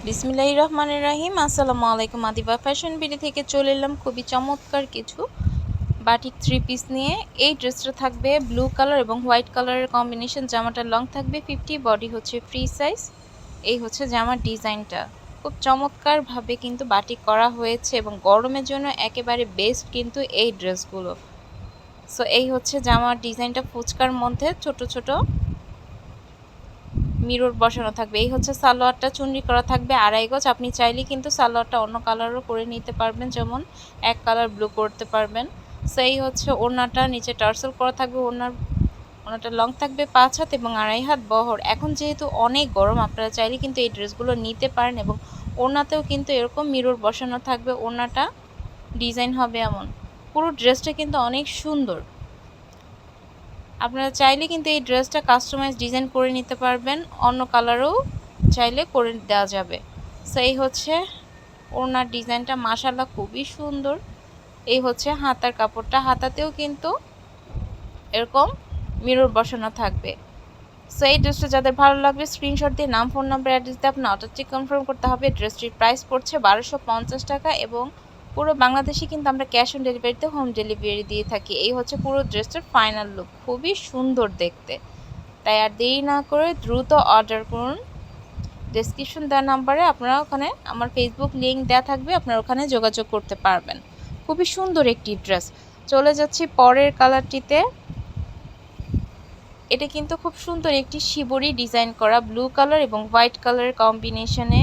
বিসমিল্লাহির রহমানির রহিম। আসসালামু আলাইকুম। আদিবা ফ্যাশন বিডি থেকে চলে এলাম খুবই চমৎকার কিছু বাটিক থ্রি পিস নিয়ে। এই ড্রেসটা থাকবে ব্লু কালার এবং হোয়াইট কালারের কম্বিনেশন। জামাটা লং থাকবে 50, বডি হচ্ছে ফ্রি সাইজ। এই হচ্ছে জামার ডিজাইনটা, খুব চমৎকারভাবে কিন্তু বাটিক করা হয়েছে এবং গরমের জন্য একেবারে বেস্ট কিন্তু এই ড্রেসগুলো। সো এই হচ্ছে জামার ডিজাইনটা, ফুচকার মধ্যে ছোট ছোট মিরর বসানো থাকবে। এই হচ্ছে সালোয়ারটা, চুনরি করা থাকবে 2.5 গজ। আপনি চাইলে কিন্তু সালোয়ারটা অন্য কালারও করে নিতে পারবেন, যেমন এক কালার ব্লু করতে পারবেন। সেই হচ্ছে ওড়নাটা, নিচে টার্সেল করা থাকবে। ওড়নাটা লং থাকবে 5 হাত এবং 2.5 হাত বহর। এখন যেহেতু অনেক গরম, আপনারা চাইলে কিন্তু এই ড্রেসগুলো নিতে পারেন এবং ওড়নাতেও কিন্তু এরকম মিরর বসানো থাকবে। ওড়নাটা ডিজাইন হবে এমন। পুরো ড্রেসটা কিন্তু অনেক সুন্দর। আপনারা চাইলে কিন্তু এই ড্রেসটা কাস্টমাইজ ডিজাইন করে নিতে পারবেন, অন্য কালারও চাইলে করে দেওয়া যাবে। সো এই হচ্ছে ওড়নার ডিজাইনটা, মাশাআল্লাহ খুবই সুন্দর। এই হচ্ছে হাতার কাপড়টা, হাতাতেও কিন্তু এরকম মিরর বসানো থাকবে। সো এই ড্রেসটা যাদের ভালো লাগবে স্ক্রিনশট দিয়ে নাম, ফোন নাম্বার, অ্যাড্রেস দিয়ে আপনার অর্ডারটি কনফার্ম করতে হবে। ড্রেসটির প্রাইস পড়ছে 1250 টাকা এবং পুরো বাংলাদেশে কিন্তু আমরা ক্যাশ অন ডেলিভারিতে হোম ডেলিভারি দিয়ে থাকি। এই হচ্ছে পুরো ড্রেসটার ফাইনাল লুক, খুবই সুন্দর দেখতে। তাই আর দেরি না করে দ্রুত অর্ডার করুন। ডেসক্রিপশন দেওয়া নাম্বারে আপনারা ওখানে আমার ফেসবুক লিঙ্ক দেওয়া থাকবে, আপনারা ওখানে যোগাযোগ করতে পারবেন। খুবই সুন্দর একটি ড্রেস। চলে যাচ্ছি পরের কালারটিতে। এটা কিন্তু খুব সুন্দর একটি শিবরি ডিজাইন করা, ব্লু কালার এবং হোয়াইট কালারের কম্বিনেশনে।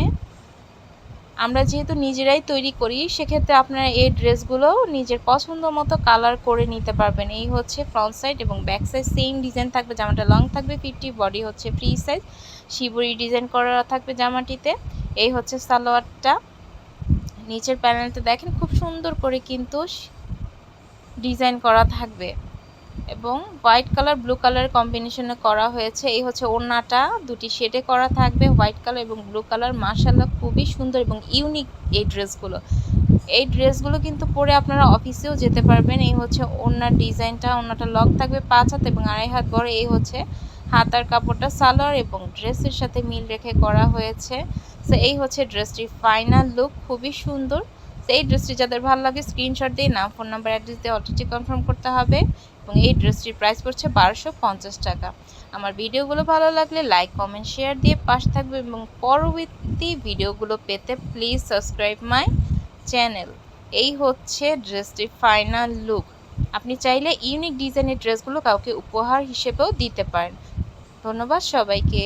আমরা যেহেতু নিজেরাই তৈরি করি, সেক্ষেত্রে আপনারা এই ড্রেসগুলো নিজের পছন্দ মতো কালার করে নিতে পারবেন। এই হচ্ছে ফ্রন্ট সাইড এবং ব্যাক সাইড সেম ডিজাইন থাকবে। জামাটা লং থাকবে 50, বডি হচ্ছে ফ্রি সাইজ। শিবরি ডিজাইন করা থাকবে জামাটিতে। এই হচ্ছে সালোয়ারটা, নিচের প্যানেলটা দেখেন খুব সুন্দর করে কিন্তু ডিজাইন করা থাকবে এবং হোয়াইট কালার ব্লু কালার কম্বিনেশনে করা হয়েছে। এই হচ্ছে ওড়নাটা, দুটি শেডে করা থাকবে, হোয়াইট কালার এবং ব্লু কালার। মাশাআল্লাহ খুবই সুন্দর এবং ইউনিক এই ড্রেসগুলো। এই ড্রেসগুলো কিন্তু পরে আপনারা অফিসেও যেতে পারবেন। এই হচ্ছে ওড়নার ডিজাইনটা, ওড়নাটা লং থাকবে 5 হাত এবং 2.5 হাত বড়। এই হচ্ছে হাতার কাপড়টা, সালোয়ার এবং ড্রেসের সাথে মিল রেখে করা হয়েছে। সো এই হচ্ছে ড্রেসটির ফাইনাল লুক, খুবই সুন্দর। তো এই ড্রেসটি যাদের ভালো লাগে স্ক্রিনশট দিয়ে নাম, ফোন নাম্বার, অ্যাড্রেস দিয়ে অর্ডারটি কনফার্ম করতে হবে এবং এই ড্রেসটির প্রাইস পড়ছে 1250 টাকা। আমার ভিডিওগুলো ভালো লাগলে লাইক, কমেন্ট, শেয়ার দিয়ে পাশে থাকবে এবং পরবর্তী ভিডিওগুলো পেতে প্লিজ সাবস্ক্রাইব মাই চ্যানেল। এই হচ্ছে ড্রেসটির ফাইনাল লুক। আপনি চাইলে ইউনিক ডিজাইনের ড্রেসগুলো কাউকে উপহার হিসেবেও দিতে পারেন। ধন্যবাদ সবাইকে।